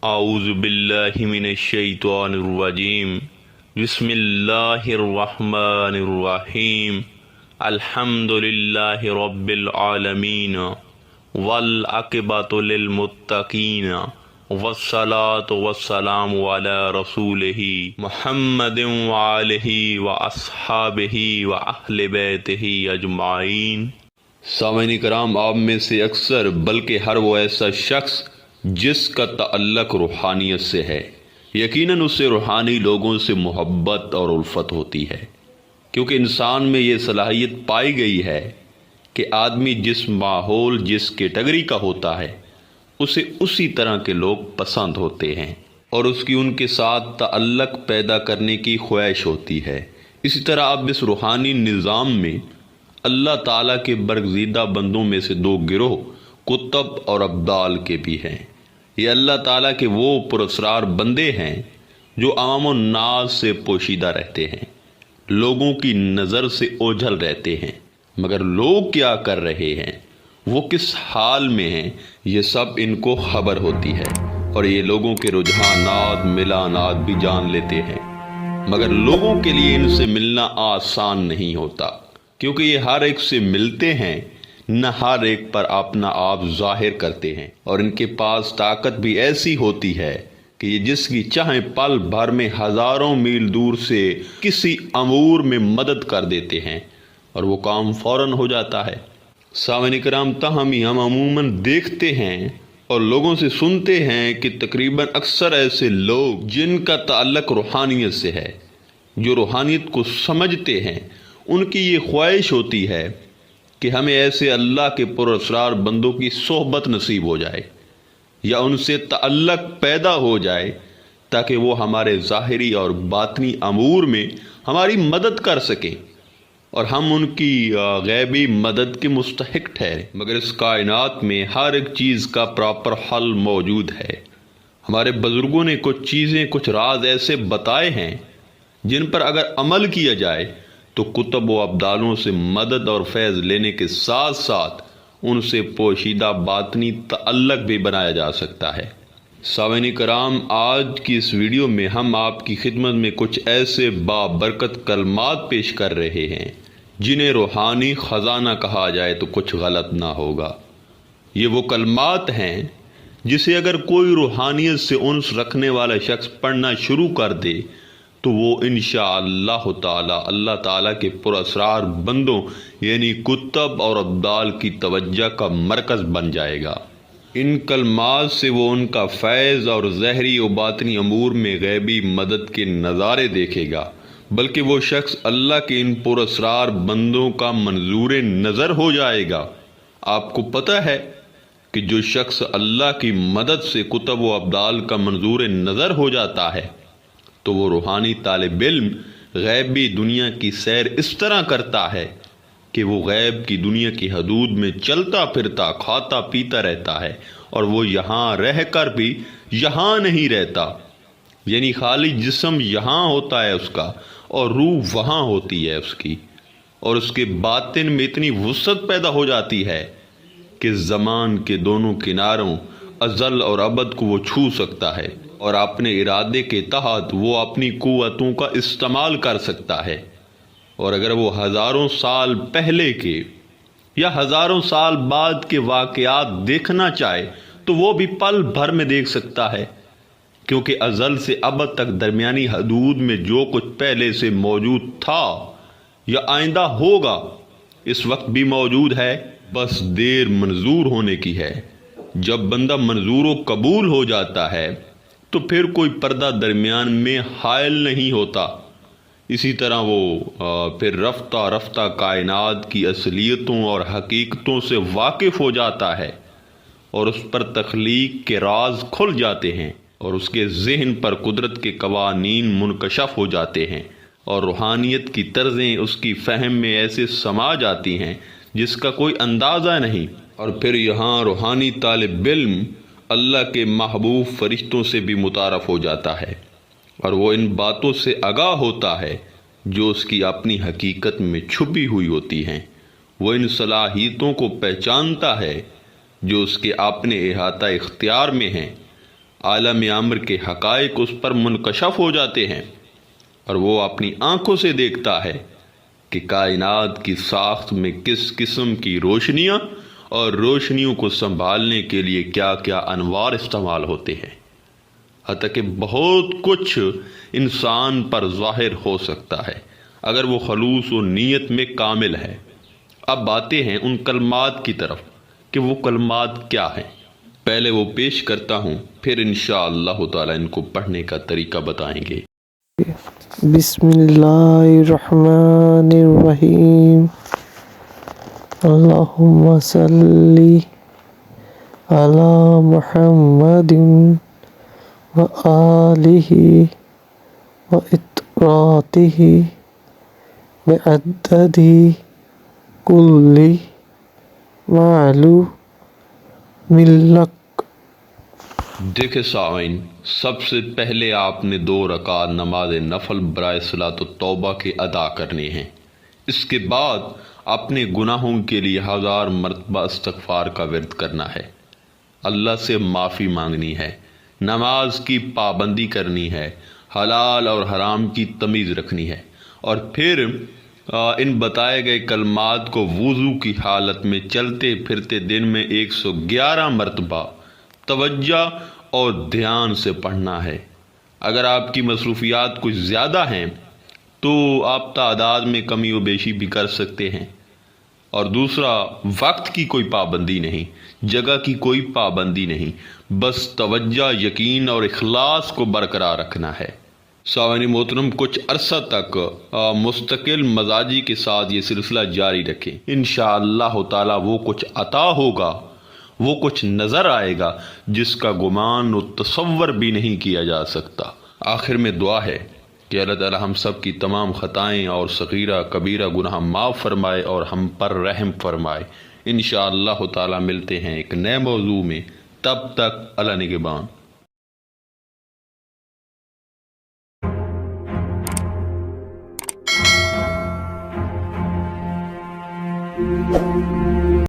اعوذ باللہ من الشیطان الرجیم بسم اللہ الرحمن الرحیم الحمد للہ رب العالمین والعاقبۃ للمتقین والصلاة والسلام علی رسولہ محمد وآلہ واصحابہ واہل بیتہ اجمعین۔ سامعین کرام، آپ میں سے اکثر بلکہ ہر وہ ایسا شخص جس کا تعلق روحانیت سے ہے، یقیناً اس سے روحانی لوگوں سے محبت اور الفت ہوتی ہے، کیونکہ انسان میں یہ صلاحیت پائی گئی ہے کہ آدمی جس ماحول جس کیٹیگری کا ہوتا ہے اسے اسی طرح کے لوگ پسند ہوتے ہیں اور اس کی ان کے ساتھ تعلق پیدا کرنے کی خواہش ہوتی ہے۔ اسی طرح اب اس روحانی نظام میں اللہ تعالیٰ کے برگزیدہ بندوں میں سے دو گروہ کتب اور ابدال کے بھی ہیں۔ یہ اللہ تعالیٰ کے وہ پراسرار بندے ہیں جو عوام الناس سے پوشیدہ رہتے ہیں، لوگوں کی نظر سے اوجھل رہتے ہیں، مگر لوگ کیا کر رہے ہیں، وہ کس حال میں ہیں، یہ سب ان کو خبر ہوتی ہے، اور یہ لوگوں کے رجحانات ملانات بھی جان لیتے ہیں، مگر لوگوں کے لیے ان سے ملنا آسان نہیں ہوتا، کیونکہ یہ ہر ایک سے ملتے ہیں، نہ ہر ایک پر اپنا آپ ظاہر کرتے ہیں، اور ان کے پاس طاقت بھی ایسی ہوتی ہے کہ یہ جس کی چاہیں پل بھر میں ہزاروں میل دور سے کسی امور میں مدد کر دیتے ہیں اور وہ کام فوراً ہو جاتا ہے۔ سامعین کرام، تاہم ہم عموماً دیکھتے ہیں اور لوگوں سے سنتے ہیں کہ تقریباً اکثر ایسے لوگ جن کا تعلق روحانیت سے ہے، جو روحانیت کو سمجھتے ہیں، ان کی یہ خواہش ہوتی ہے کہ ہمیں ایسے اللہ کے پراسرار بندوں کی صحبت نصیب ہو جائے یا ان سے تعلق پیدا ہو جائے تاکہ وہ ہمارے ظاہری اور باطنی امور میں ہماری مدد کر سکیں اور ہم ان کی غیبی مدد کے مستحق ٹھہریں۔ مگر اس کائنات میں ہر ایک چیز کا پراپر حل موجود ہے۔ ہمارے بزرگوں نے کچھ چیزیں، کچھ راز ایسے بتائے ہیں جن پر اگر عمل کیا جائے تو کتب و ابدالوں سے مدد اور فیض لینے کے ساتھ ساتھ ان سے پوشیدہ باطنی تعلق بھی بنایا جا سکتا ہے۔ سامعین کرام، آج کی اس ویڈیو میں ہم آپ کی خدمت میں کچھ ایسے بابرکت کلمات پیش کر رہے ہیں جنہیں روحانی خزانہ کہا جائے تو کچھ غلط نہ ہوگا۔ یہ وہ کلمات ہیں جسے اگر کوئی روحانیت سے انس رکھنے والا شخص پڑھنا شروع کر دے تو وہ انشاءاللہ تعالی اللہ تعالیٰ کے پراسرار بندوں یعنی کتب اور ابدال کی توجہ کا مرکز بن جائے گا۔ ان کلمات سے وہ ان کا فیض اور ظاہری و باطنی امور میں غیبی مدد کے نظارے دیکھے گا، بلکہ وہ شخص اللہ کے ان پراسرار بندوں کا منظور نظر ہو جائے گا۔ آپ کو پتہ ہے کہ جو شخص اللہ کی مدد سے کتب و ابدال کا منظور نظر ہو جاتا ہے تو وہ روحانی طالب علم غیبی دنیا کی سیر اس طرح کرتا ہے کہ وہ غیب کی دنیا کی حدود میں چلتا پھرتا کھاتا پیتا رہتا ہے، اور وہ یہاں رہ کر بھی یہاں نہیں رہتا، یعنی خالی جسم یہاں ہوتا ہے اس کا اور روح وہاں ہوتی ہے اس کی، اور اس کے باطن میں اتنی وسعت پیدا ہو جاتی ہے کہ زمان کے دونوں کناروں ازل اور ابد کو وہ چھو سکتا ہے اور اپنے ارادے کے تحت وہ اپنی قوتوں کا استعمال کر سکتا ہے، اور اگر وہ ہزاروں سال پہلے کے یا ہزاروں سال بعد کے واقعات دیکھنا چاہے تو وہ بھی پل بھر میں دیکھ سکتا ہے، کیونکہ ازل سے ابد تک درمیانی حدود میں جو کچھ پہلے سے موجود تھا یا آئندہ ہوگا اس وقت بھی موجود ہے، بس دیر منظور ہونے کی ہے۔ جب بندہ منظور و قبول ہو جاتا ہے تو پھر کوئی پردہ درمیان میں حائل نہیں ہوتا۔ اسی طرح وہ پھر رفتہ رفتہ کائنات کی اصلیتوں اور حقیقتوں سے واقف ہو جاتا ہے، اور اس پر تخلیق کے راز کھل جاتے ہیں، اور اس کے ذہن پر قدرت کے قوانین منکشف ہو جاتے ہیں، اور روحانیت کی طرزیں اس کی فہم میں ایسے سما جاتی ہیں جس کا کوئی اندازہ نہیں، اور پھر یہاں روحانی طالب علم اللہ کے محبوب فرشتوں سے بھی متعارف ہو جاتا ہے، اور وہ ان باتوں سے آگاہ ہوتا ہے جو اس کی اپنی حقیقت میں چھپی ہوئی ہوتی ہیں۔ وہ ان صلاحیتوں کو پہچانتا ہے جو اس کے اپنے احاطہ اختیار میں ہیں، عالم امر کے حقائق اس پر منکشف ہو جاتے ہیں اور وہ اپنی آنکھوں سے دیکھتا ہے کہ کائنات کی ساخت میں کس قسم کی روشنیاں اور روشنیوں کو سنبھالنے کے لیے کیا کیا انوار استعمال ہوتے ہیں، حتیٰ کہ بہت کچھ انسان پر ظاہر ہو سکتا ہے اگر وہ خلوص و نیت میں کامل ہے۔ اب آتے ہیں ان کلمات کی طرف کہ وہ کلمات کیا ہیں۔ پہلے وہ پیش کرتا ہوں، پھر انشاءاللہ تعالی ان کو پڑھنے کا طریقہ بتائیں گے۔ بسم اللہ الرحمن الرحیم، اللہم صلی علی محمد وآلہ وإطراتہ بعدد کل معلوم لک۔ دیکھیں سامعین، سب سے پہلے آپ نے 2 رکعت نماز نفل برائے صلاۃ التوبہ کے ادا کرنے ہیں۔ اس کے بعد اپنے گناہوں کے لیے 1000 مرتبہ استغفار کا ورد کرنا ہے، اللہ سے معافی مانگنی ہے، نماز کی پابندی کرنی ہے، حلال اور حرام کی تمیز رکھنی ہے، اور پھر ان بتائے گئے کلمات کو وضو کی حالت میں چلتے پھرتے دن میں 111 مرتبہ توجہ اور دھیان سے پڑھنا ہے۔ اگر آپ کی مصروفیات کچھ زیادہ ہیں تو آپ تعداد میں کمی و بیشی بھی کر سکتے ہیں۔ اور دوسرا، وقت کی کوئی پابندی نہیں، جگہ کی کوئی پابندی نہیں، بس توجہ، یقین اور اخلاص کو برقرار رکھنا ہے۔ سامعین محترم، کچھ عرصہ تک مستقل مزاجی کے ساتھ یہ سلسلہ جاری رکھیں، انشاءاللہ تعالی وہ کچھ عطا ہوگا، وہ کچھ نظر آئے گا جس کا گمان و تصور بھی نہیں کیا جا سکتا۔ آخر میں دعا ہے کہ اللہ تعالی ہم سب کی تمام خطائیں اور صغیرہ کبیرہ گناہ معاف فرمائے اور ہم پر رحم فرمائے۔ انشاءاللہ تعالی ملتے ہیں ایک نئے موضوع میں، تب تک اللہ نگہبان۔